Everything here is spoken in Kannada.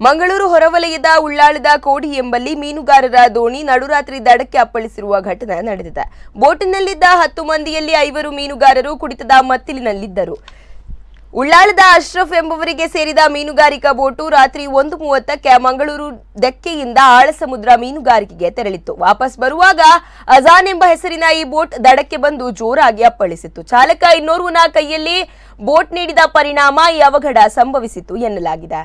ಮಂಗಳೂರು ಹೊರವಲಯದ ಉಳ್ಳಾಳದ ಕೋಡಿ ಎಂಬಲ್ಲಿ ಮೀನುಗಾರರ ದೋಣಿ ನಡುರಾತ್ರಿ ದಡಕ್ಕೆ ಅಪ್ಪಳಿಸಿರುವ ಘಟನೆ ನಡೆದಿದೆ. ಬೋಟಿನಲ್ಲಿದ್ದ 10 ಮಂದಿಯಲ್ಲಿ 5 ಮೀನುಗಾರರು ಕುಡಿತದ ಮತ್ತಿಲಿನಲ್ಲಿದ್ದರು. ಉಳ್ಳಾಳದ ಅಶ್ರಫ್ ಎಂಬುವರಿಗೆ ಸೇರಿದ ಮೀನುಗಾರಿಕಾ ಬೋಟು ರಾತ್ರಿ 1:30ಕ್ಕೆ ಮಂಗಳೂರು ದೆಕ್ಕೆಯಿಂದ ಆಳಸಮುದ್ರ ಮೀನುಗಾರಿಕೆಗೆ ತೆರಳಿತ್ತು. ವಾಪಸ್ ಬರುವಾಗ ಅಜಾನ್ ಎಂಬ ಹೆಸರಿನ ಈ ಬೋಟ್ ದಡಕ್ಕೆ ಬಂದು ಜೋರಾಗಿ ಅಪ್ಪಳಿಸಿತ್ತು. ಚಾಲಕ ಇನ್ನೋರ್ವನ ಕೈಯಲ್ಲಿ ಬೋಟ್ ನೀಡಿದ ಪರಿಣಾಮ ಈ ಅವಘಡ ಸಂಭವಿಸಿತು ಎನ್ನಲಾಗಿದೆ.